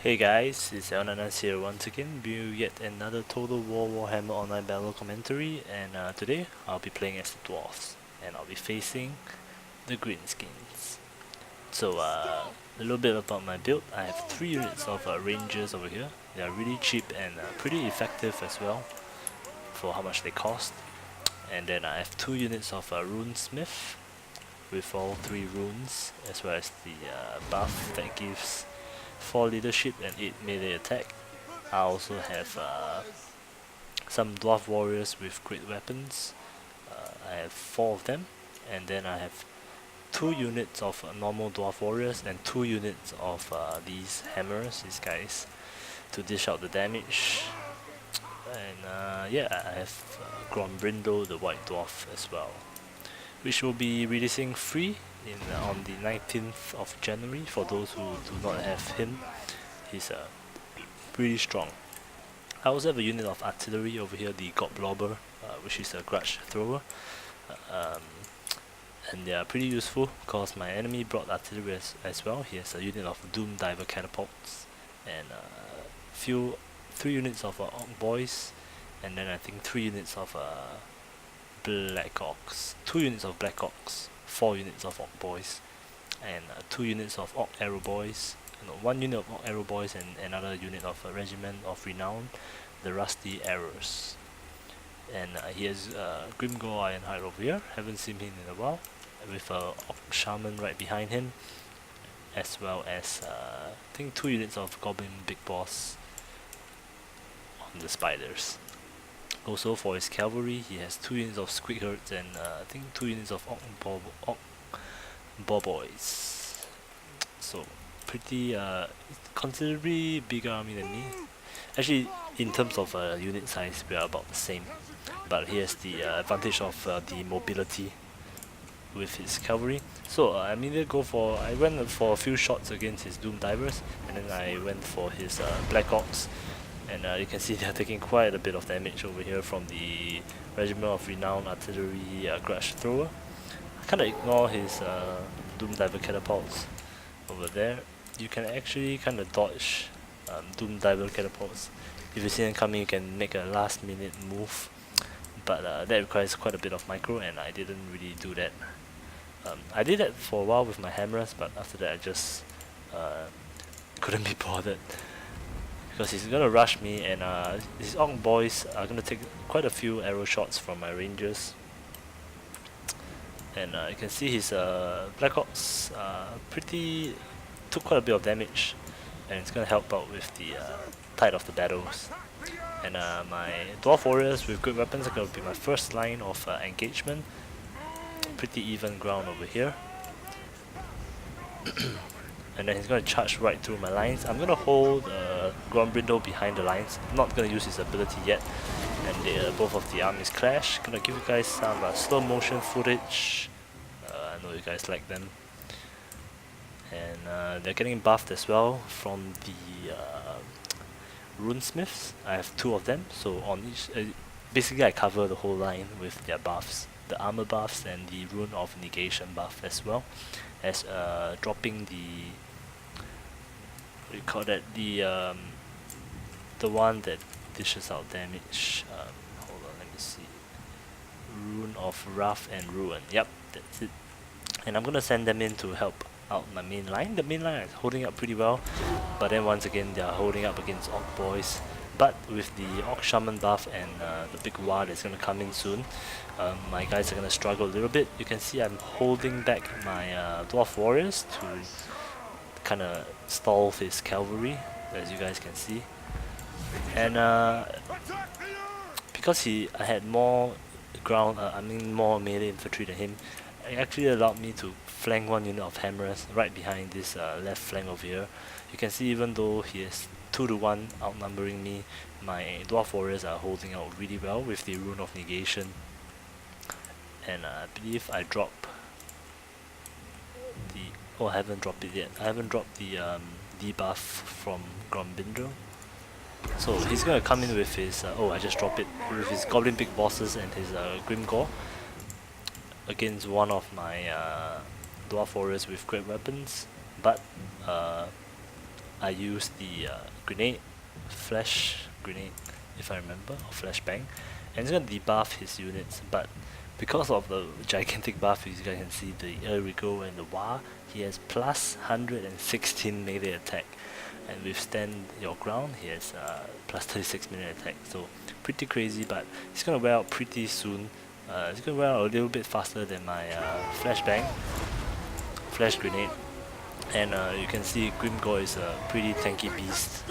Hey guys, it's Ananas here once again, bringing you yet another Total War Warhammer Online Battle commentary, and today I'll be playing as the dwarfs, and I'll be facing the greenskins. So a little bit about my build. I have 3 units of rangers over here. They are really cheap and pretty effective as well for how much they cost. And then I have 2 units of runesmith with all 3 runes, as well as the buff that gives 4 leadership and 8 melee attack. I also have some dwarf warriors with great weapons. I have 4 of them, and then I have 2 units of normal dwarf warriors and 2 units of these hammers, these guys, to dish out the damage. And yeah, I have Grombrindo, the white dwarf, as well, which will be releasing free on the 19th of January for those who do not have him. He's pretty strong. I also have a unit of artillery over here, the Goblobber, which is a grudge thrower. And they are pretty useful because my enemy brought artillery as well. He has a unit of Doom Diver catapults and 3 units of Orc Boys, and then I think 3 units of Black Orcs, 2 units of Black Orcs, 4 units of Orc Boys, and 2 units of Orc Arrow Boys, 1 unit of Orc Arrow Boys, and another unit of a Regiment of Renown, the Rusty Arrows. And he has Grimgore Ironhide over here, haven't seen him in a while, with a Orc Shaman right behind him, as well as I think 2 units of Goblin Big Boss on the spiders. Also for his cavalry, he has 2 units of Squigherds and I think 2 units of Orc Boboys. So pretty considerably bigger army than me. Actually, in terms of unit size, we are about the same. But he has the advantage of the mobility with his cavalry. So I immediately I went for a few shots against his Doom Divers, and then I went for his Black Orcs. And you can see they are taking quite a bit of damage over here from the Regiment of Renown Artillery Grudge Thrower. I kind of ignore his Doom Diver catapults over there. You can actually kind of dodge Doom Diver catapults. If you see them coming, you can make a last minute move, but that requires quite a bit of micro, and I didn't really do that. I did that for a while with my hammers, but after that I just couldn't be bothered, because he's gonna rush me, and his Orc Boys are gonna take quite a few arrow shots from my rangers. And you can see his Black Orcs took quite a bit of damage, and it's gonna help out with the tide of the battles. And my Dwarf Warriors with good weapons are gonna be my first line of engagement. Pretty even ground over here. And then he's going to charge right through my lines. I'm going to hold Grombrindo behind the lines. I'm not going to use his ability yet. And both of the armies clash. Going to give you guys some slow motion footage. I know you guys like them. And they're getting buffed as well from the runesmiths. I have 2 of them. So on each, basically I cover the whole line with their buffs. The armor buffs and the rune of negation buff as well as dropping the, what do you call that, the one that dishes out damage. Hold on, let me see. Rune of Wrath and Ruin. Yep, that's it. And I'm gonna send them in to help out my main line. The main line is holding up pretty well, but then once again they are holding up against Orc Boys. But with the Orc Shaman buff and the big war that's gonna come in soon, my guys are gonna struggle a little bit. You can see I'm holding back my Dwarf Warriors to kind of stall his cavalry, as you guys can see. And because I had more more melee infantry than him, it actually allowed me to flank 1 unit of hammers right behind this left flank over here. You can see even though he is 2 to 1 outnumbering me, my Dwarf Warriors are holding out really well with the Rune of Negation. And I believe I drop the... oh, I haven't dropped it yet. I haven't dropped the debuff from Grombrindo. So he's gonna come in with his... oh, I just dropped it. With his Goblin Big Bosses and his Grimgore against one of my Dwarf Warriors with great weapons. But I used the grenade, flash grenade, if I remember, or flashbang, and it's gonna debuff his units. But because of the gigantic buff, as you guys can see, the Erigo and the Wa, he has plus 116 melee attack, and withstand your ground, he has plus 36 melee attack. So pretty crazy, but it's gonna wear out pretty soon. It's gonna wear out a little bit faster than my flashbang, flash grenade. And you can see Grimgor is a pretty tanky beast.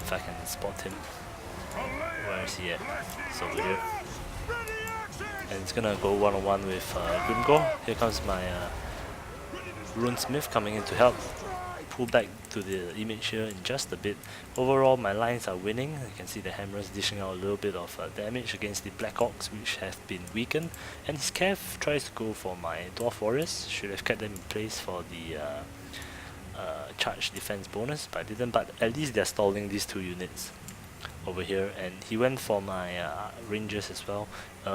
If I can spot him. Where is he at? It's over here. And it's gonna go one-on-one with Grimgor. Here comes my Runesmith coming in to help. Pull back to the image here in just a bit. Overall, my lines are winning. You can see the hammers dishing out a little bit of damage against the Black Orcs, which have been weakened. And his Cav tries to go for my Dwarf Warriors. Should have kept them in place for the charge defense bonus, but I didn't. But at least they're stalling these two units over here. And he went for my Rangers as well,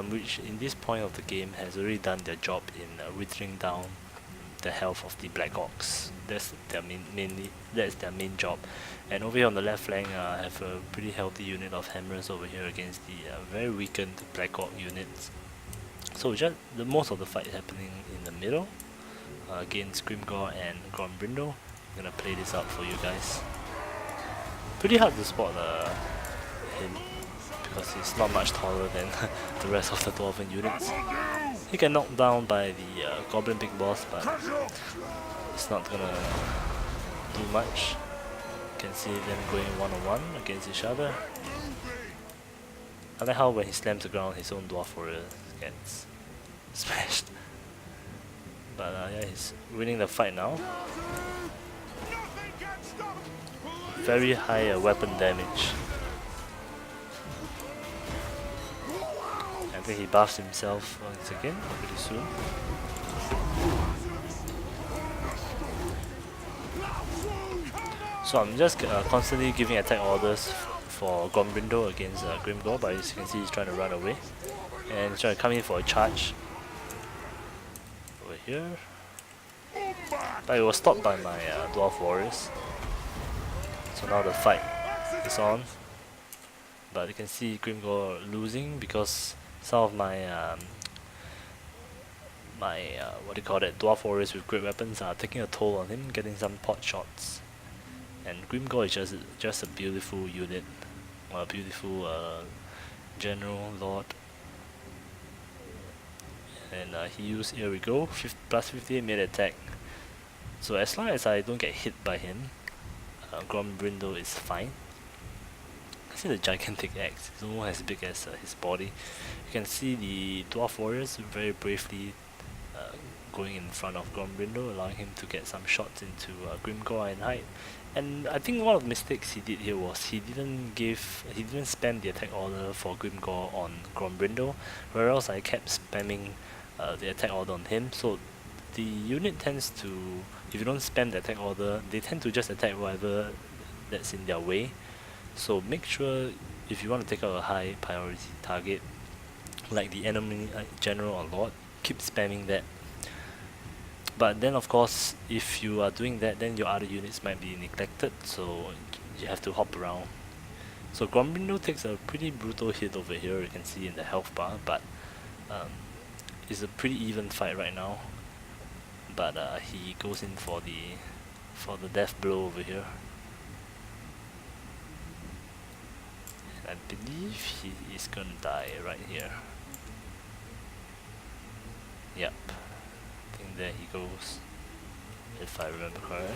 which in this point of the game has already done their job in withering down the health of the Black Orcs. That's their main job. And over here on the left flank, I have a pretty healthy unit of hammers over here against the very weakened Black Orc units. So just most of the fight happening in the middle against Grimgor and Grombrindo. I'm gonna play this out for you guys. Pretty hard to spot him because he's not much taller than the rest of the Dwarven units. He can knock down by the Goblin Big Boss, but it's not gonna do much. You can see them going one-on-one against each other. I like how when he slams the ground, his own Dwarf Warrior gets smashed. But yeah, he's winning the fight now. Very high weapon damage. I think he buffs himself once again pretty soon. So I'm just constantly giving attack orders for Grombrindo against Grimgor, but as you can see he's trying to run away. And he's trying to come in for a charge. Over here. But it was stopped by my Dwarf Warriors. So now the fight is on. But you can see Grimgor losing because some of my what do you call that, Dwarf Warriors with great weapons are taking a toll on him, getting some pot shots. And Grimgor is just a beautiful unit, a beautiful general lord. And he used, here we go, plus 58 melee attack. So as long as I don't get hit by him, Grombrindo is fine. See the gigantic axe, it's almost as big as his body. You can see the Dwarf Warriors very bravely going in front of Grombrindo, allowing him to get some shots into Grimgor and hide. And I think one of the mistakes he did here was he didn't spam the attack order for Grimgor on Grombrindo, whereas I kept spamming the attack order on him. So the unit tends to, if you don't spam the attack order, they tend to just attack whatever that's in their way. So make sure if you want to take out a high priority target like the enemy general or lord, keep spamming that. But then of course if you are doing that, then your other units might be neglected, so you have to hop around. So Grombrindo takes a pretty brutal hit over here, you can see in the health bar, but it's a pretty even fight right now. But he goes in for the death blow over here. I believe he is gonna die right here. Yep. I think there he goes. If I remember correctly.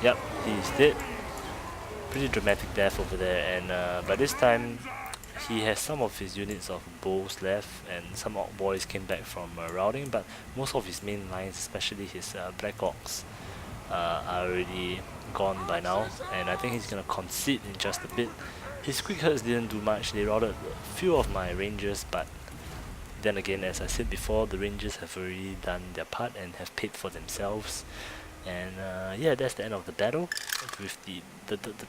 Yep, he's dead. Pretty dramatic death over there, and by this time he has some of his units of bows left, and some orc boys came back from routing, but most of his main lines, especially his Black Orcs, are already gone by now, and I think he's gonna concede in just a bit. His quick hurts didn't do much. They routed a few of my rangers, but then again, as I said before, the rangers have already done their part and have paid for themselves. And yeah, that's the end of the battle. With the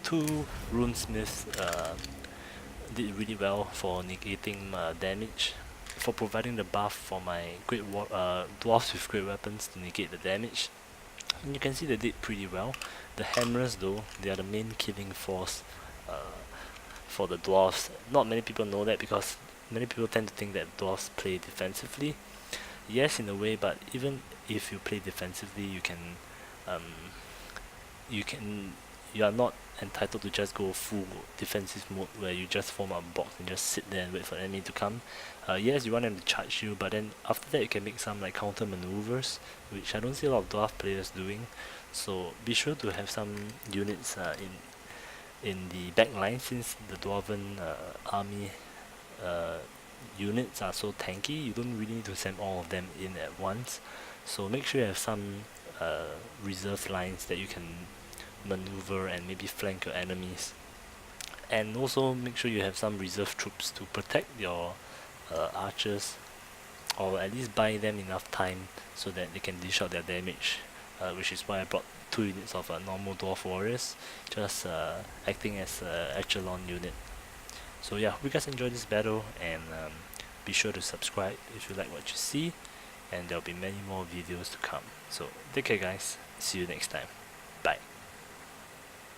two runesmiths did really well for negating damage, for providing the buff for my dwarfs with great weapons to negate the damage. And you can see they did pretty well. The hammers though, they are the main killing force for the dwarfs. Not many people know that because many people tend to think that dwarfs play defensively. Yes, in a way, but even if you play defensively, um, you can, you are not entitled to just go full defensive mode where you just form a box and just sit there and wait for the enemy to come. Yes, you want them to charge you, but then after that you can make some like counter maneuvers, which I don't see a lot of dwarf players doing. So be sure to have some units in the back line, since the dwarven army uh, units are so tanky. You don't really need to send all of them in at once. So make sure you have some reserve lines that you can maneuver and maybe flank your enemies. And also make sure you have some reserve troops to protect your archers, or at least buy them enough time so that they can dish out their damage, which is why I brought 2 units of normal dwarf warriors, just acting as a echelon unit. So yeah, hope you guys enjoyed this battle, and be sure to subscribe if you like what you see, and there'll be many more videos to come. So take care guys, see you next time, bye.